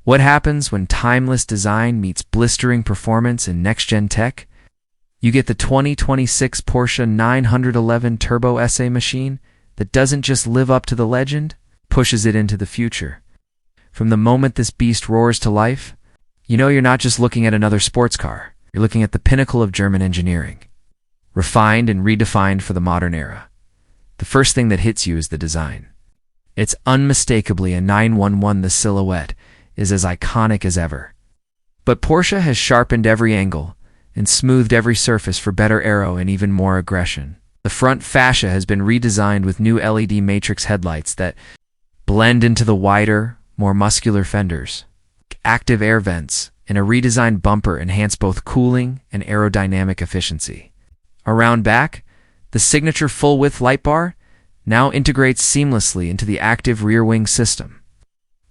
What happens when timeless design meets blistering performance in next-gen tech? You get the 2026 Porsche 911 Turbo SA machine that doesn't just live up to the legend, pushes it into the future. From the moment this beast roars to life, you know you're not just looking at another sports car. You're looking at the pinnacle of German engineering, refined and redefined for the modern era. The first thing that hits you is the design. It's unmistakably a 911. The silhouette is as iconic as ever. But Porsche has sharpened every angle and smoothed every surface for better aero and even more aggression. The front fascia has been redesigned with new LED matrix headlights that blend into the wider, more muscular fenders. Active air vents and a redesigned bumper enhance both cooling and aerodynamic efficiency. Around back, the signature full-width light bar now integrates seamlessly into the active rear wing system,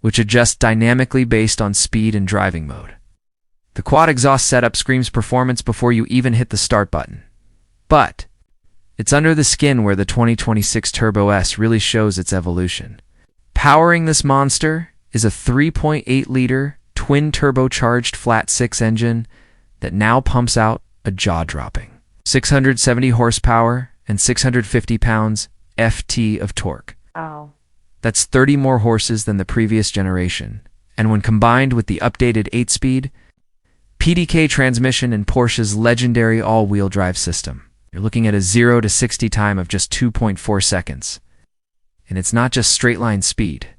which adjusts dynamically based on speed and driving mode. The quad exhaust setup screams performance before you even hit the start button. But it's under the skin where the 2026 Turbo S really shows its evolution. Powering this monster is a 3.8-liter twin-turbocharged flat-six engine that now pumps out a jaw-dropping 670 horsepower and 650 pounds FT of torque. Oh. That's 30 more horses than the previous generation, and when combined with the updated 8-speed PDK transmission and Porsche's legendary all-wheel drive system, you're looking at a 0 to 60 time of just 2.4 seconds. And it's not just straight-line speed.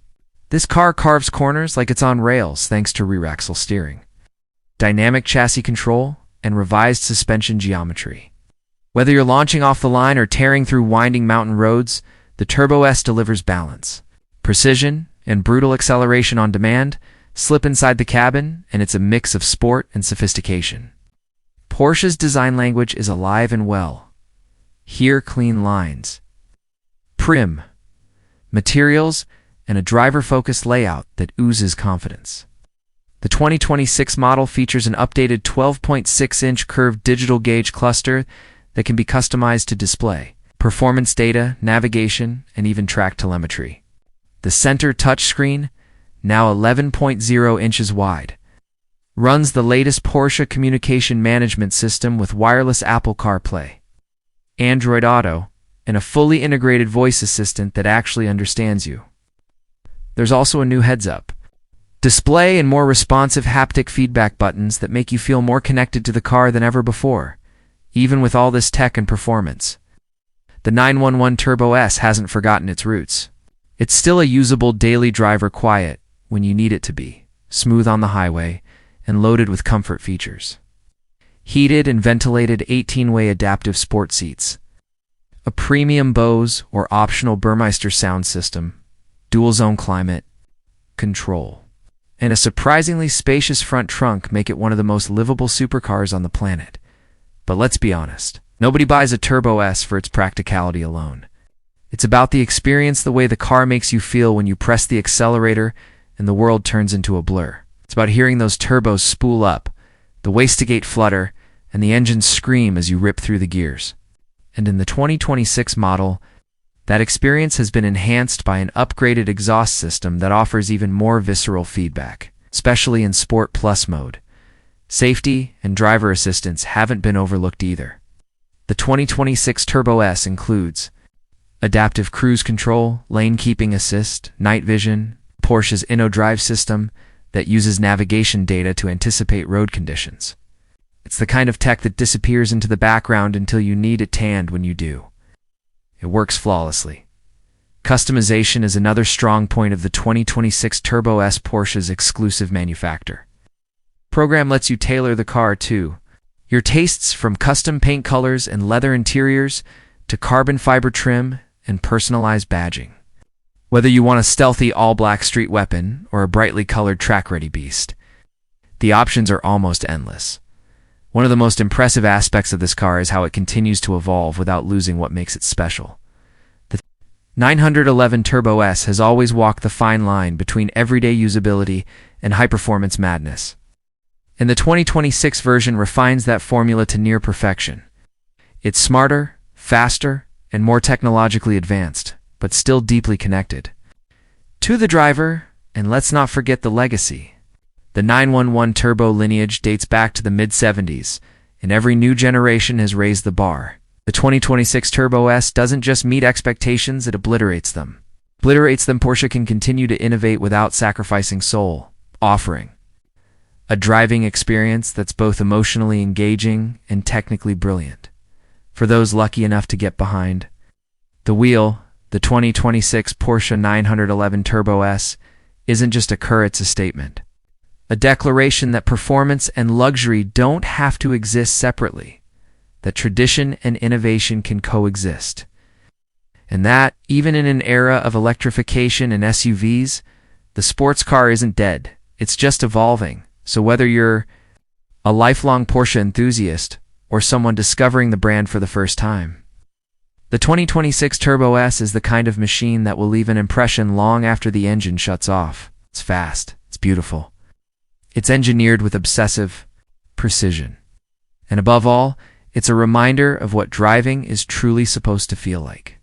This car carves corners like it's on rails thanks to rear axle steering, dynamic chassis control, and revised suspension geometry. Whether you're launching off the line or tearing through winding mountain roads, the Turbo S delivers balance, precision, and brutal acceleration on demand. Slip inside the cabin, and it's a mix of sport and sophistication. Porsche's design language is alive and well. Here, clean lines, prim materials, and a driver-focused layout that oozes confidence. The 2026 model features an updated 12.6-inch curved digital gauge cluster that can be customized to display performance data, navigation, and even track telemetry. The center touchscreen, now 11.0 inches wide, runs the latest Porsche communication management system with wireless Apple CarPlay, Android Auto, and a fully integrated voice assistant that actually understands you. There's also a new heads-up display and more responsive haptic feedback buttons that make you feel more connected to the car than ever before, even with all this tech and performance. The 911 Turbo S hasn't forgotten its roots. It's still a usable daily driver, quiet when you need it to be, smooth on the highway, and loaded with comfort features. Heated and ventilated 18-way adaptive sport seats, a premium Bose or optional Burmeister sound system, dual-zone climate control, and a surprisingly spacious front trunk make it one of the most livable supercars on the planet. But let's be honest, nobody buys a Turbo S for its practicality alone. It's about the experience, the way the car makes you feel when you press the accelerator and the world turns into a blur. It's about hearing those turbos spool up, the wastegate flutter, and the engine scream as you rip through the gears. And in the 2026 model, that experience has been enhanced by an upgraded exhaust system that offers even more visceral feedback, especially in Sport Plus mode. Safety and driver assistance haven't been overlooked either. The 2026 Turbo S includes adaptive cruise control, lane keeping assist, night vision, Porsche's InnoDrive system that uses navigation data to anticipate road conditions. It's the kind of tech that disappears into the background until you need it tanned when you do. It works flawlessly. Customization is another strong point of the 2026 Turbo S, Porsche's exclusive manufacturer. Program lets you tailor the car to your tastes, from custom paint colors and leather interiors to carbon fiber trim and personalized badging. Whether you want a stealthy all-black street weapon or a brightly colored track-ready beast, the options are almost endless. One of the most impressive aspects of this car is how it continues to evolve without losing what makes it special. The 911 Turbo S has always walked the fine line between everyday usability and high-performance madness. And the 2026 version refines that formula to near perfection. It's smarter, faster, and more technologically advanced, but still deeply connected to the driver, and let's not forget the legacy. The 911 turbo lineage dates back to the mid-70s, and every new generation has raised the bar. The 2026 Turbo S doesn't just meet expectations, it obliterates them. Porsche can continue to innovate without sacrificing soul, offering a driving experience that's both emotionally engaging and technically brilliant. For those lucky enough to get behind the wheel, the 2026 Porsche 911 Turbo S isn't just a car, it's a statement. A declaration that performance and luxury don't have to exist separately, that tradition and innovation can coexist. And that, even in an era of electrification and SUVs, the sports car isn't dead, it's just evolving. So whether you're a lifelong Porsche enthusiast or someone discovering the brand for the first time, the 2026 Turbo S is the kind of machine that will leave an impression long after the engine shuts off. It's fast, it's beautiful, it's engineered with obsessive precision. And above all, it's a reminder of what driving is truly supposed to feel like.